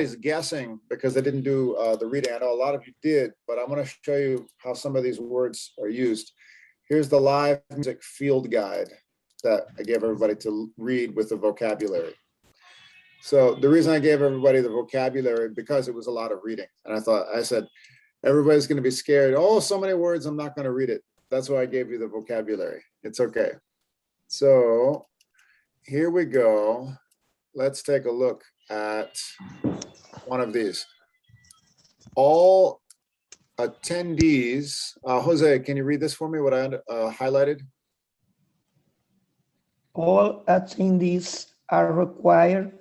is guessing because they didn't do the reading. I know a lot of you did, but I'm going to show you how some of these words are used. Here's the live music field guide that I gave everybody to read with the vocabulary. So the reason I gave everybody the vocabulary because it was a lot of reading. And I said, everybody's going to be scared. Oh, so many words, I'm not going to read it. That's why I gave you the vocabulary. It's okay. So here we go. Let's take a look at one of these. All attendees, Jose, can you read this for me, what I highlighted? All attendees are required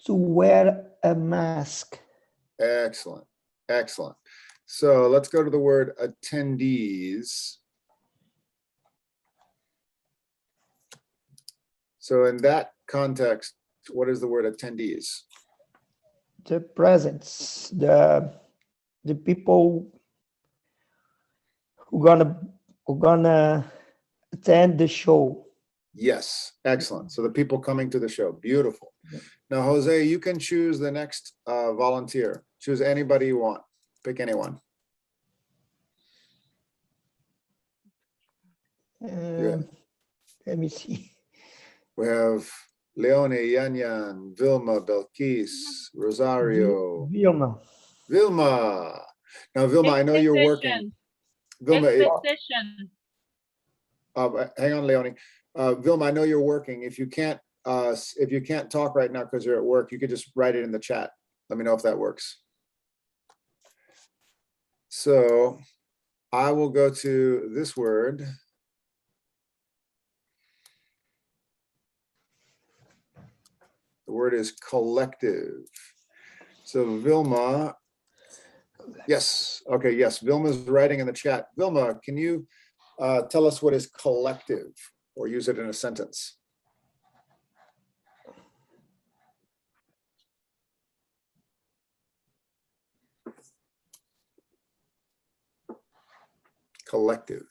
to wear a mask. Excellent, excellent. So let's go to the word attendees. So in that context, what is the word attendees? The presence, the people who gonna attend the show. Yes, excellent. So the people coming to the show, beautiful. Now, Jose, you can choose the next volunteer. Choose anybody you want. Pick anyone. Let me see. We have Leone, Yan, Vilma, Belkis, Rosario. Vilma. Vilma. Now, Vilma, I know you're working. Vilma, hang on, Leone. Vilma, I know you're working. If you can't talk right now because you're at work, you could just write it in the chat. Let me know if that works. So I will go to this word. The word is collective. So Vilma, yes, okay, yes, Vilma's writing in the chat. Vilma, can you tell us what is collective or use it in a sentence? Collective.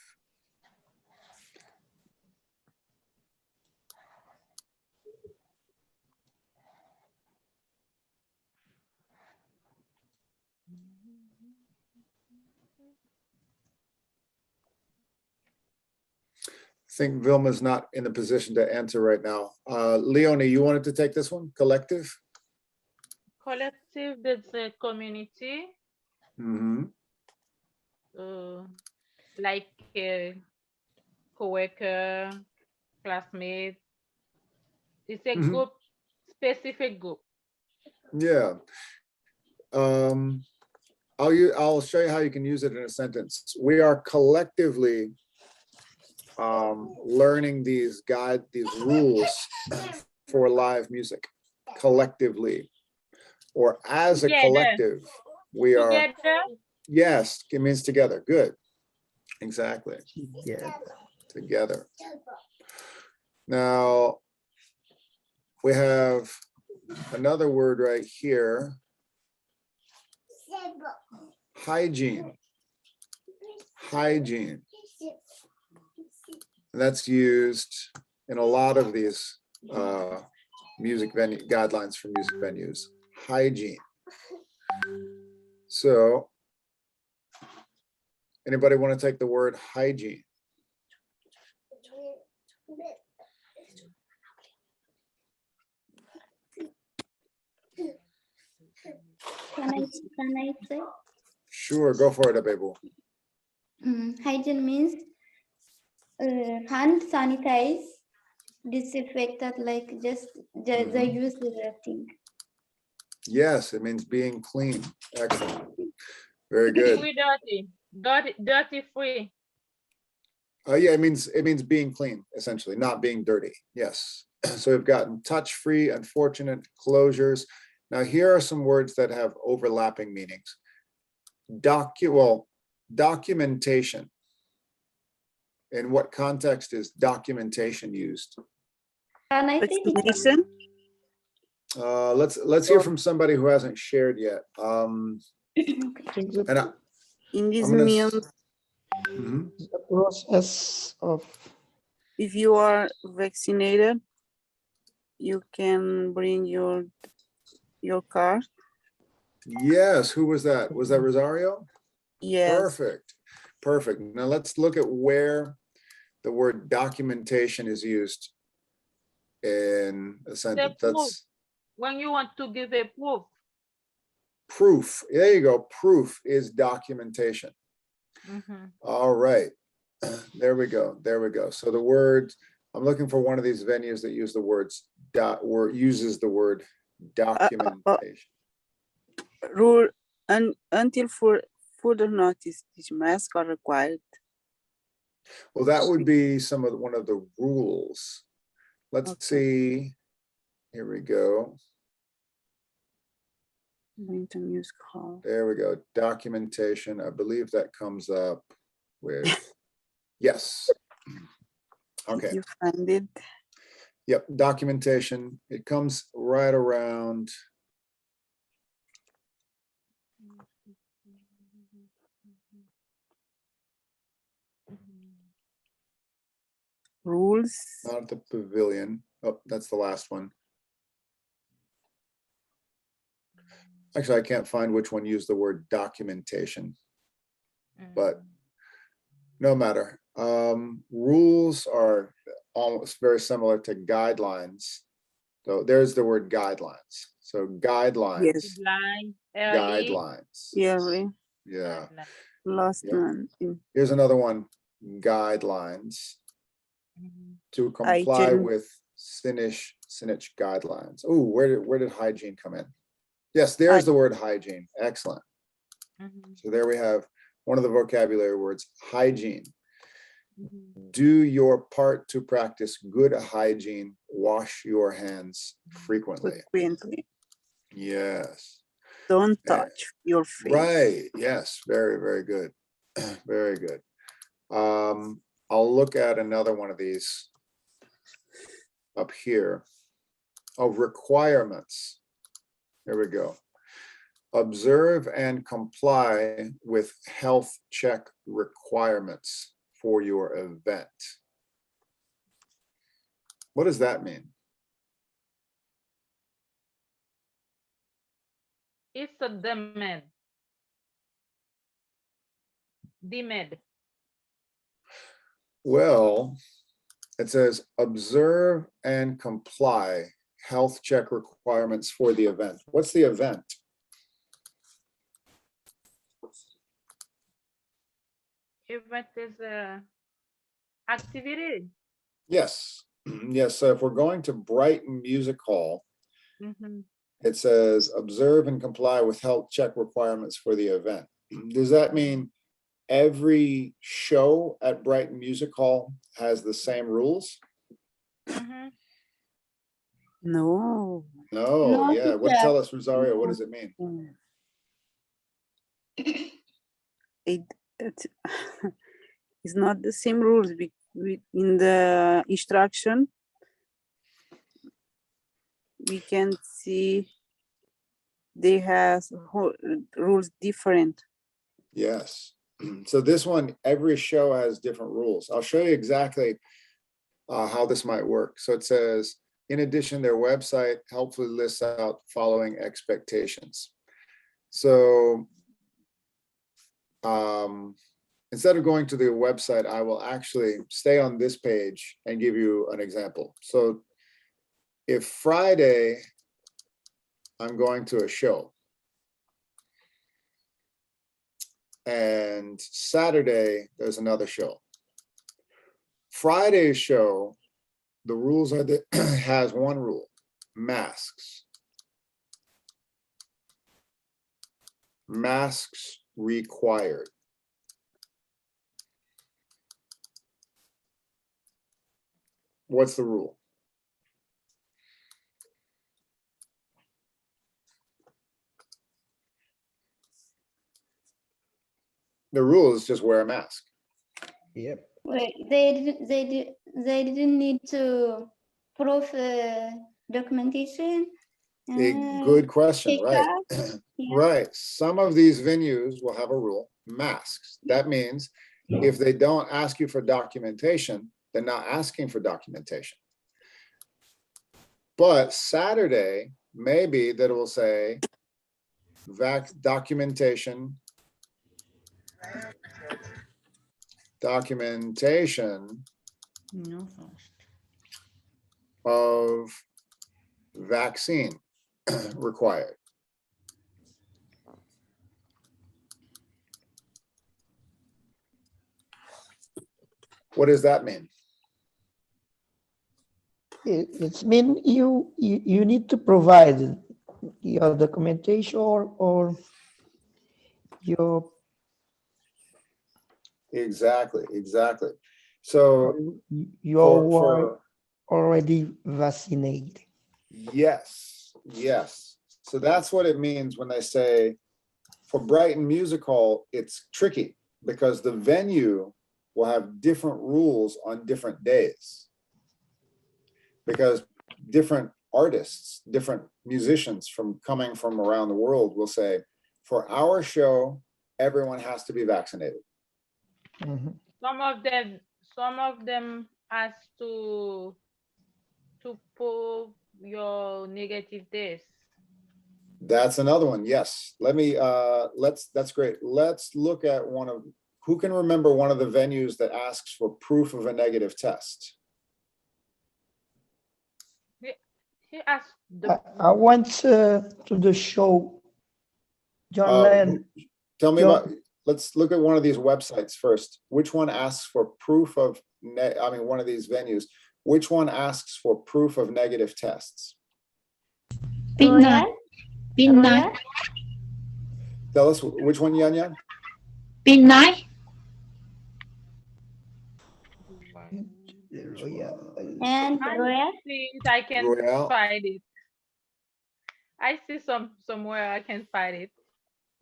I think Vilma's not in the position to answer right now. Leonie, you wanted to take this one? Collective? Collective, that's a community. Mm-hmm. Like a co-worker, classmate. It's a group, specific group. Yeah. I'll show you how you can use it in a sentence. We are collectively learning these rules for live music collectively, or as a collective. We are. Yes, it means together. Good. Exactly. Together. Now we have another word right here. Hygiene. Hygiene. That's used in a lot of these music venue guidelines for music venues. Hygiene. So, anybody want to take the word hygiene? Can I say? Sure, go for it, Abebu. Hygiene means hand sanitize, disinfected, like just the use everything. Yes, it means being clean. Excellent. Very good. Free dirty free. Yeah, it means being clean, essentially, not being dirty. Yes. So we've gotten touch-free, unfortunate, closures. Now here are some words that have overlapping meanings. Documentation. In what context is documentation used? Can I think let's hear from somebody who hasn't shared yet. In this means the process of, if you are vaccinated, you can bring your your car. Yes, who was that? Was that Rosario? Yes. Perfect, perfect. Now let's look at where the word documentation is used in a sentence. proof. That's When you want to give a proof. proof. There you go. Proof is documentation. Mhm. All right. There we go. There we go. So the word, I'm looking for one of these venues that use the words uses the word documentation. Rule until further notice, these masks are required. Well, that would be one of the rules. Let's Okay. see. Here we go. Going to music hall. There we go. Documentation. I believe that comes up with, yes. Okay. You find it. Yep. Documentation. It comes right around. Rules. Not at the pavilion. Oh, that's the last one. Actually, I can't find which one used the word documentation, but no matter. Rules are almost very similar to guidelines. So there's the word guidelines. So guidelines, Yes. Line, guidelines. Yeah. Yeah. Last Yeah. one. Here's another one. Guidelines to comply Hygiene. with Sinich guidelines. Oh, where did hygiene come in? Yes, there's the word hygiene. Excellent. So there we have one of the vocabulary words, hygiene. Do your part to practice good hygiene. Wash your hands frequently. Frequently. Yes. Don't touch your face. Right. Yes. Very, very good. Very good. I'll look at another one of these up here. Oh, requirements. Here we go. Observe and comply with health check requirements for your event. What does that mean? It's a demand. Demand. Well, it says observe and comply health check requirements for the event. What's the event? Event is a activity. Yes. Yes. So if we're going to Brighton Music Hall, it says observe and comply with health check requirements for the event. Does that mean every show at Brighton Music Hall has the same rules? No. No, No, yeah. What teacher. tell us, Rosario, what does it mean? It's not the same rules in the instruction. We can see they have rules different. Yes. So this one, every show has different rules. I'll show you exactly how this might work. So it says, in addition, their website helpfully lists out following expectations. So instead of going to the website, I will actually stay on this page and give you an example. So if Friday, I'm going to a show, and Saturday, there's another show. Friday's show, the rules are that has one rule, masks. Masks required. What's the rule? The rule is just wear a mask. Yep. Wait, they didn't need to prove documentation. A good question, take right? off? Yeah. Right. Some of these venues will have a rule, masks. That means if they don't ask you for documentation, they're not asking for documentation. But Saturday, maybe that it will say documentation No fast. of vaccine required. What does that mean? It's mean you need to provide your documentation or your Exactly, exactly. So you are for already vaccinated. yes, yes. So that's what it means when they say for Brighton Music Hall, it's tricky because the venue will have different rules on different days. Because different artists, different musicians coming from around the world will say, for our show, everyone has to be vaccinated. Mhm. Some of them ask to prove your negative test. That's another one. Yes. Let me that's great. Let's look at who can remember one of the venues that asks for proof of a negative test. He asked the I went to the show. John Lennon. Tell me John- about, let's look at one of these websites first. Which one asks for proof of, one of these venues, which one asks for proof of negative tests? Royal, Royal, Tell us which one, Yan Yan? Midnight. and I Royal. see it, I can Royale. find it. I see somewhere I can find it.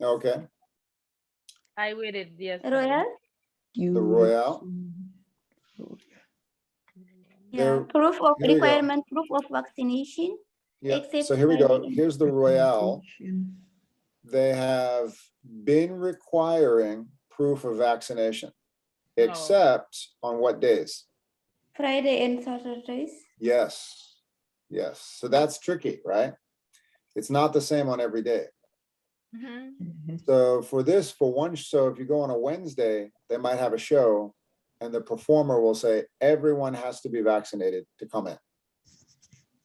Okay, I read it yesterday. Royal, the Royale. yeah. There- Proof of here we go. requirement, proof of vaccination. Yeah, Except so here we go. Friday. Here's the Royale. They have been requiring proof of vaccination, except on what days? Friday and Saturdays. Yes, yes. So that's tricky, right? It's not the same on every day. Mhm. Mhm. So so if you go on a Wednesday, they might have a show and the performer will say, everyone has to be vaccinated to come in.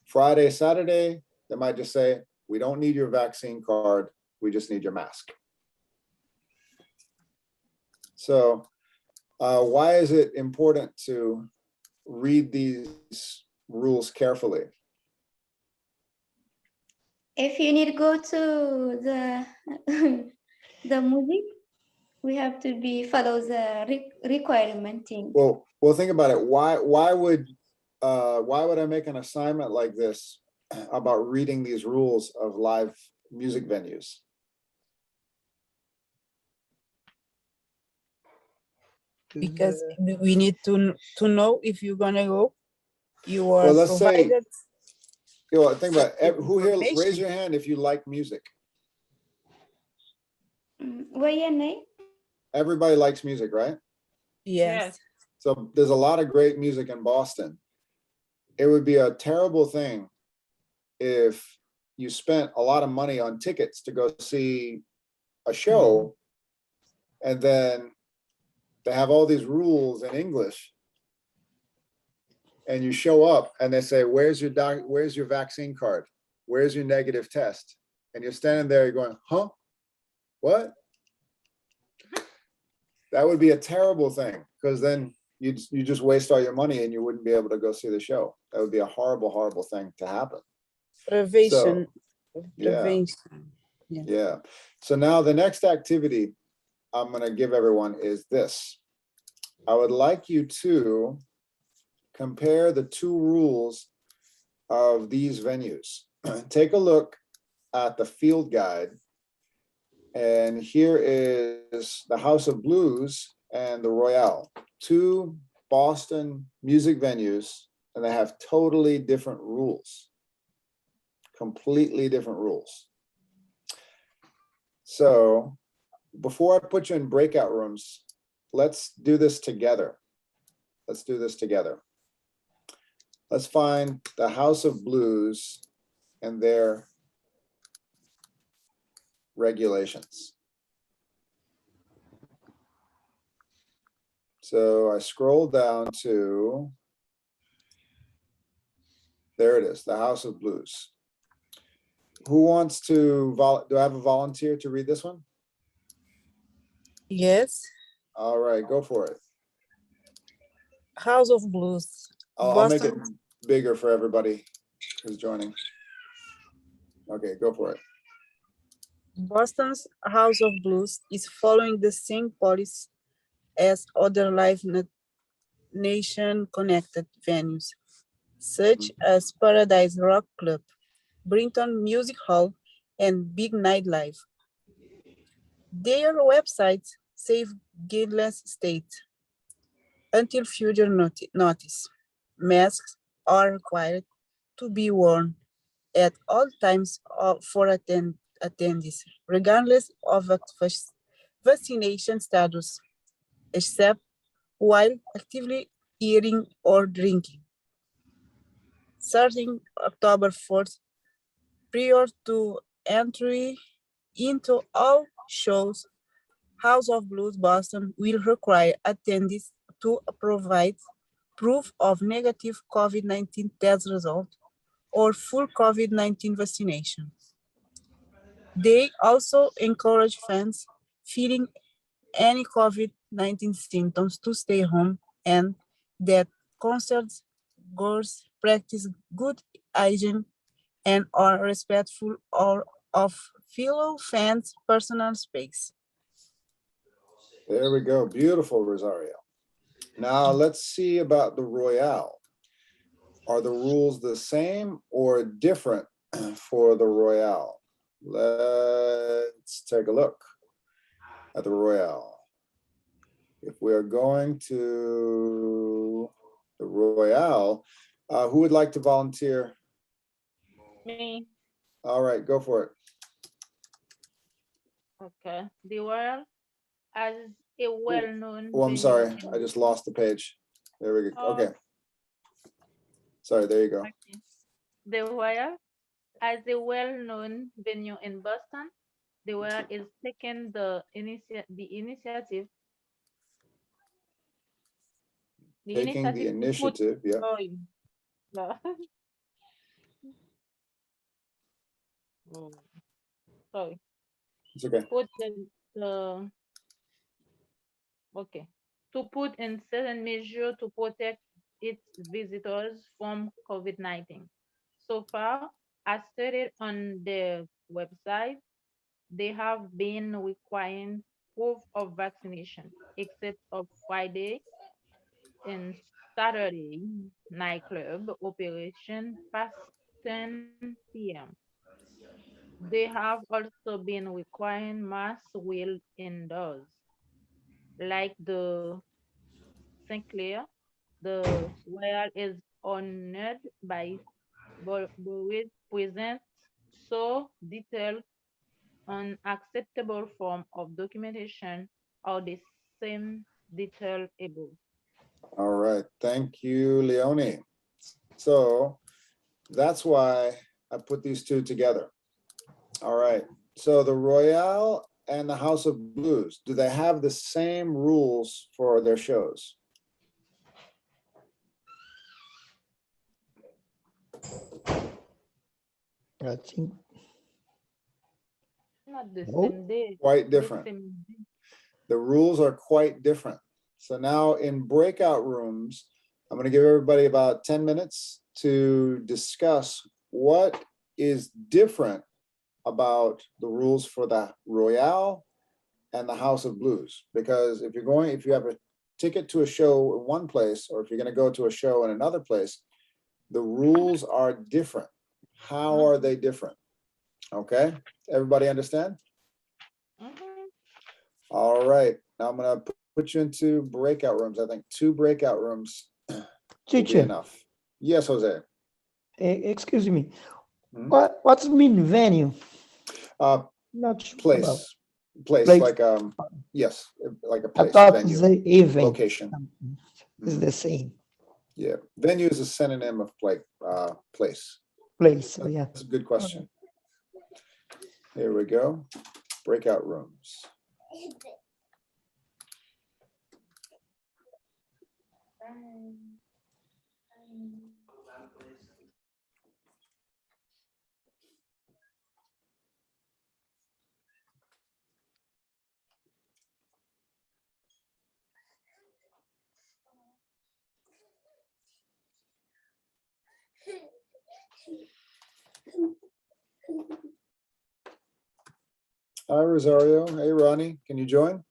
Friday, Saturday, they might just say, we don't need your vaccine card. We just need your mask. So why is it important to read these rules carefully? If you need to go to the the music, we have to follow the requirement thing. Well, think about it. Why would I make an assignment like this about reading these rules of live music venues? Because we need to know if you're gonna go. You are Well, let's say, provided. think about it. Who here, raise Information. your hand if you like music. What your name? Everybody likes music, right? Yes. So there's a lot of great music in Boston. It would be a terrible thing if you spent a lot of money on tickets to go see a show, and then they have all these rules in English, and you show up and they say, where's your vaccine card? Where's your negative test? And you're standing there, you're going, huh? What? That would be a terrible thing, because then you just waste all your money and you wouldn't be able to go see the show. That would be a horrible, horrible thing to happen. Prevention. yeah. Prevention. Yeah. So now the next activity I'm going to give everyone is this. I would like you to compare the two rules of these venues. Take a look at the field guide. And here is the House of Blues and the Royale, two Boston music venues, and they have totally different rules, completely different rules. So before I put you in breakout rooms, let's do this together. Let's do this together. Let's find the House of Blues and their regulations. So I scroll down to, there it is, the House of Blues. Who wants to, do I have a volunteer to read this one? Yes. All right, go for it. House of Blues. I'll make it Boston. bigger for everybody who's joining. Okay, go for it. Boston's House of Blues is following the same policy as other nation-connected venues, such as Paradise Rock Club, Brinton Music Hall, and Big Nightlife. Their websites save guideless state until further notice. Masks are required to be worn at all times for attendees, regardless of vaccination status, except while actively eating or drinking. Starting October 4th, prior to entry into all shows, House of Blues Boston will require attendees to provide proof of negative COVID-19 test result or full COVID-19 vaccination. They also encourage fans feeling any COVID-19 symptoms to stay home and that concerts goers practice good hygiene and are respectful of fellow fans' personal space. There we go. Beautiful, Rosario. Now let's see about the Royale. Are the rules the same or different for the Royale? Let's take a look at the Royale. If we are going to the Royale, who would like to volunteer? Me. All right, go for it. Okay. The world as a well-known. Oh, I'm venue sorry. in- I just lost the page. There we go. Oh. Okay. Sorry, there you go. Okay. The Royal, as a well-known venue in Boston, the Royal is taking the initiative. The Taking the initiative to put. initiative, yeah. Sorry. No. Oh, sorry. It's okay. Put the okay. To put in certain measure to protect its visitors from COVID-19. So far, as stated on the website, they have been requiring proof of vaccination, except of Friday and Saturday nightclub operation past 10 p.m. They have also been requiring mask wear indoors, like the Sinclair. The Royal is honored by Boris presents so detailed unacceptable form of documentation are the same detail above. All right. Thank you, Leonie. So that's why I put these two together. All right. So the Royale and the House of Blues, do they have the same rules for their shows? I think Not the No. same day. Quite the different. same day. The rules are quite different. So now in breakout rooms, I'm going to give everybody about 10 minutes to discuss what is different about the rules for the Royale and the House of Blues. Because if you have a ticket to a show in one place, or if you're going to go to a show in another place, the rules are different. How are they different? Okay, everybody understand? Mhm. All right, now I'm gonna put you into breakout rooms. I think 2 breakout rooms will be teacher, enough. Yes, Jose. excuse me. Hmm? What's mean venue? Not sure about Place, place. like, yes, like a I place, thought venue, the event location. is Mhm. the same Yeah, venue is a synonym of like, place. place. So yeah. That's a good question. Here we go. breakout rooms. Hi, Rosario. Hey, Ronnie, can you join?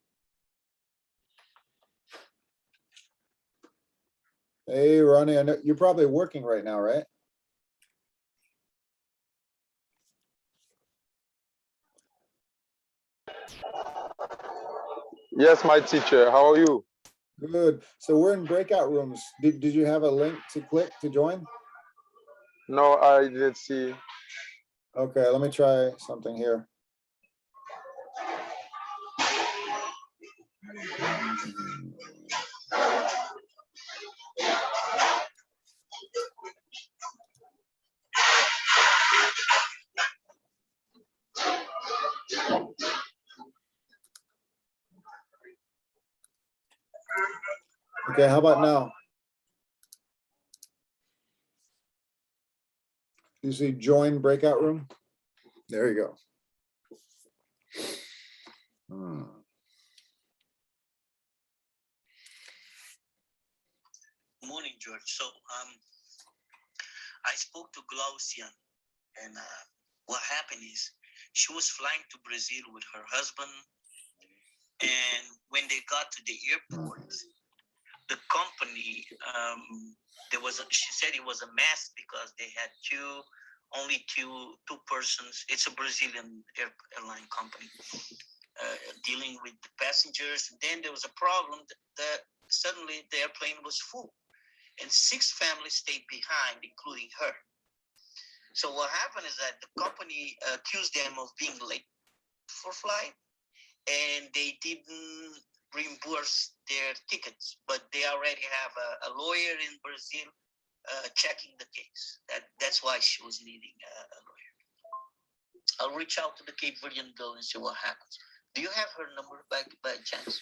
Hey, Ronnie, I know you're probably working right now, right? Yes, my teacher. How are you? Good. So we're in breakout rooms. Did you have a link to click to join? No, I didn't see. Okay, let me try something here. Okay, how about now? You see join breakout room? There you go. Morning, George. So I spoke to Glaucian, and what happened is she was flying to Brazil with her husband, and when they got to the airport, the company she said it was a mess because they had only two persons. It's a Brazilian airline company dealing with the passengers. And then there was a problem that suddenly the airplane was full, and 6 families stayed behind, including her. So what happened is that the company accused them of being late for flight, and they didn't reimburse their tickets, but they already have a lawyer in Brazil checking the case. That's why she was needing a lawyer. I'll reach out to the Cape Verdean girl and see what happens. Do you have her number by chance?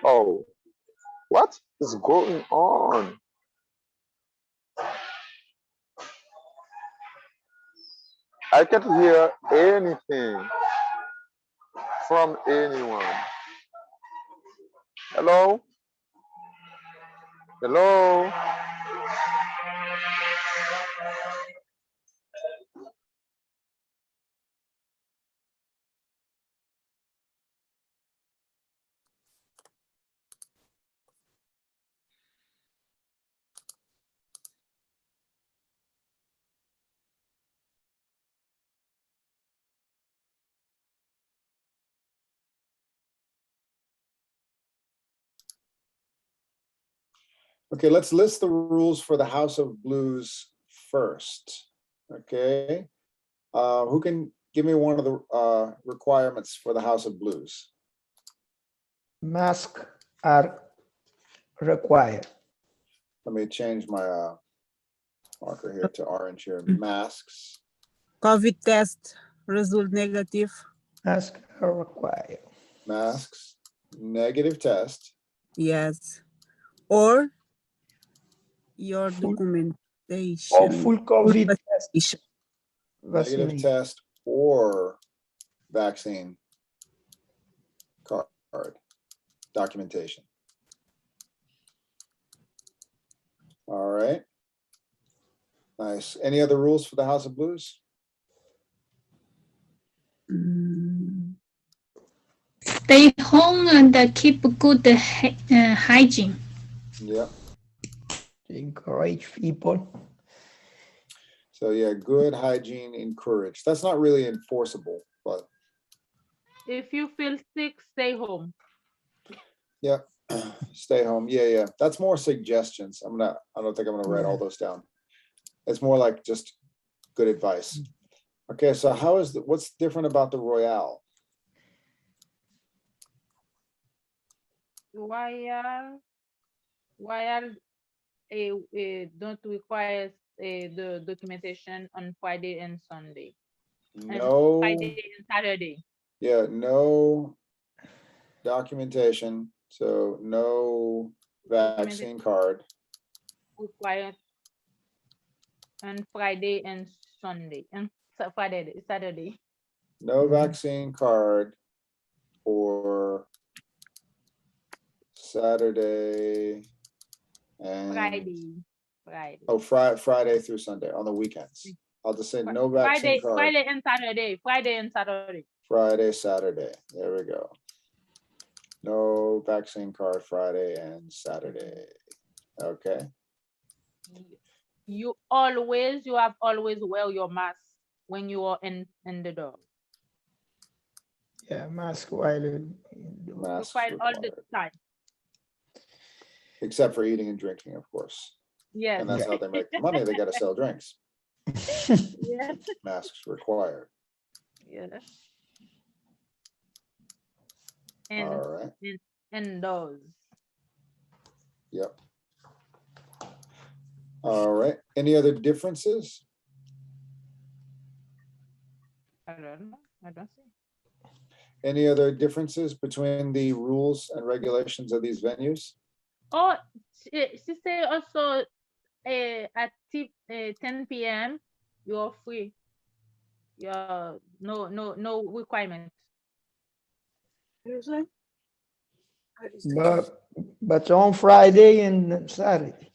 Oh, what is going on? I can't hear anything from anyone. Hello? Hello? Okay, let's list the rules for the House of Blues first. Okay. Who can give me one of the requirements for the House of Blues? Masks are required. Let me change my marker here to orange here. Masks. COVID test result negative. Masks are required. Masks. Negative test. Yes. Or your Full- documentation. Or full COVID test vaccination. Negative vaccination. test or vaccine card documentation. All right. Nice. Any other rules for the House of Blues? Mm, Stay home and keep good hygiene. Yeah. Encourage people. So yeah, good hygiene encouraged. That's not really enforceable, but If you feel sick, stay home. yeah, stay home. Yeah. That's more suggestions. I don't think I'm gonna write all those down. It's more like just good advice. Okay, so what's different about the Royale? While don't require the documentation on Friday and Sunday, and No, Friday and Saturday. yeah, no documentation, so no vaccine card. Required on Friday and Sunday, and Saturday. No vaccine card for Saturday and Friday. oh, Friday through Sunday on the weekends. I'll just say no vaccine card. Friday and Saturday. Friday and Saturday. Friday, Saturday. There we go. No vaccine card Friday and Saturday. Okay. You have always wear your mask when you are in the door. Yeah, mask while Masks Required all the required. time. Except for eating and drinking, of course. Yes. And that's how they make the money. They got to sell drinks. Yes. Masks required. Yes. All right. And those. Yep. All right. Any other differences? I don't know. I don't see. Any other differences between the rules and regulations of these venues? Oh, she say also at 10 p.m. you're free. You're no requirement. Seriously? but on Friday and Saturday.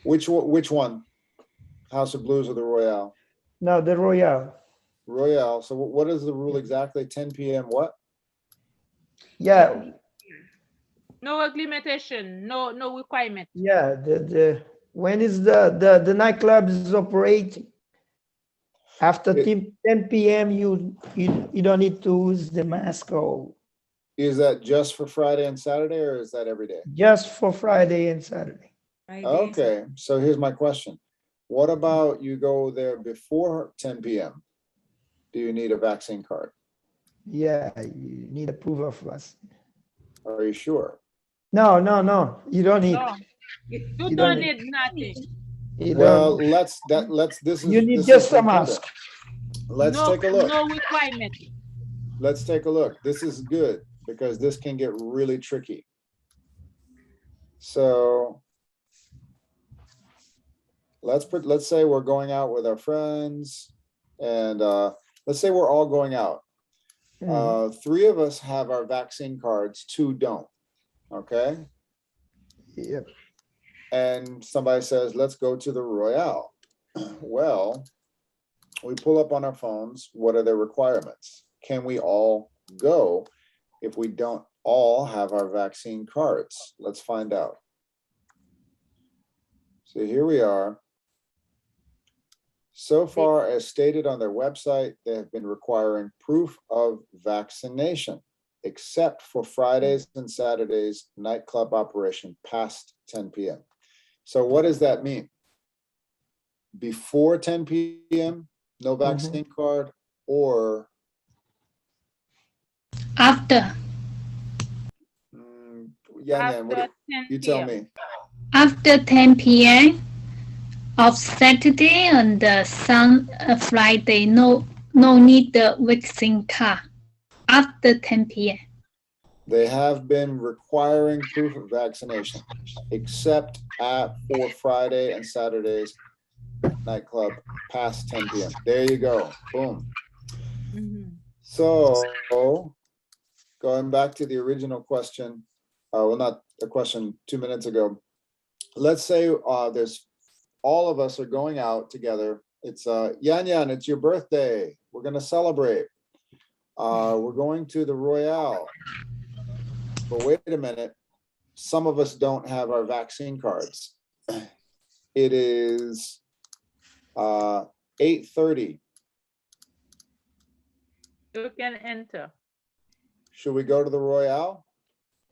Which one? House of Blues or the Royale? No, the Royale. Royale. So what is the rule exactly? 10 p.m. what? Yeah, No limitation. No requirement. yeah. The when is the nightclub is operating after It- 10 p.m. You don't need to use the mask or Is that just for Friday and Saturday, or is that every day? just for Friday and Saturday. Okay, so here's my question. What about you go there before 10 p.m.? Do you need a vaccine card? Yeah, you need a proof of us. Are you sure? No. You don't need. No. You don't don't need- need nothing. You Well, don't. this is. You need this just is a important. mask. Let's take a look. No requirement. Let's take a look. This is good because this can get really tricky. So let's say we're going out with our friends and let's say we're all going out. Three of us have our vaccine cards, two don't. Okay. Yep. And somebody says, let's go to the Royale. Well, we pull up on our phones. What are the requirements? Can we all go if we don't all have our vaccine cards? Let's find out. So here we are. So far, as stated on their website, they have been requiring proof of vaccination, except for Fridays and Saturdays nightclub operation past 10 p.m. So what does that mean? Before 10 p.m., no vaccine card, or After Yan, After 10 you tell p.m. me. after 10 p.m. of Saturday and Friday, no need the vaccine card. After 10 p.m. They have been requiring proof of vaccination, except for Friday and Saturdays nightclub past 10 p.m. There you go. Boom. Mhm. So going back to the original question, well, not a question 2 minutes ago. Let's say there's all of us are going out together. It's Yan, it's your birthday. We're going to celebrate. We're going to the Royale. But wait a minute. Some of us don't have our vaccine cards. It is 8:30. You can enter. Should we go to the Royale?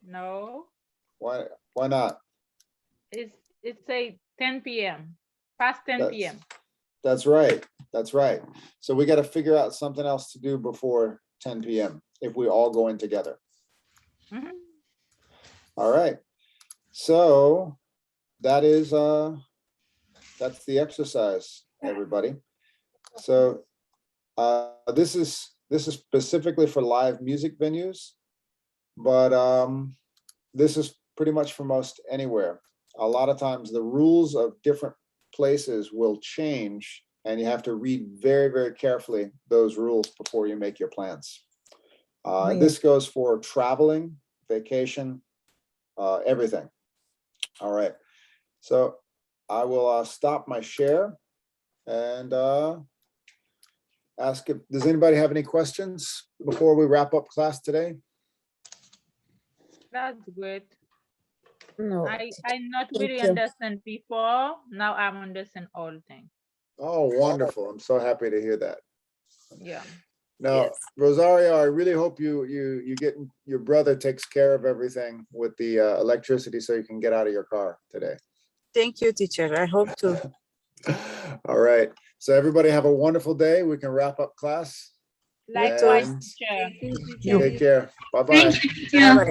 No, Why not? it's a 10 p.m. Past 10 p.m. That's right. That's right. So we got to figure out something else to do before 10 p.m. if we all go in together. Mhm. All right. So that is that's the exercise, everybody. So this is specifically for live music venues, but this is pretty much for most anywhere. A lot of times the rules of different places will change, and you have to read very, very carefully those rules before you make your plans. This goes for traveling, vacation, everything. All right. So I will stop my share and ask if, does anybody have any questions before we wrap up class today? That's great. No. I not really you. understand before. Now I'm understand all things. Oh, wonderful. I'm so happy to hear that. Yeah. Now, Yes. Rosario, I really hope you get, your brother takes care of everything with the electricity so you can get out of your car today. Thank you, teacher. I hope to. All right. So everybody have a wonderful day. We can wrap up class. Likewise, And teacher. You. take care. Bye-bye. Thank you, teacher.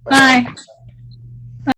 Bye-bye. Bye.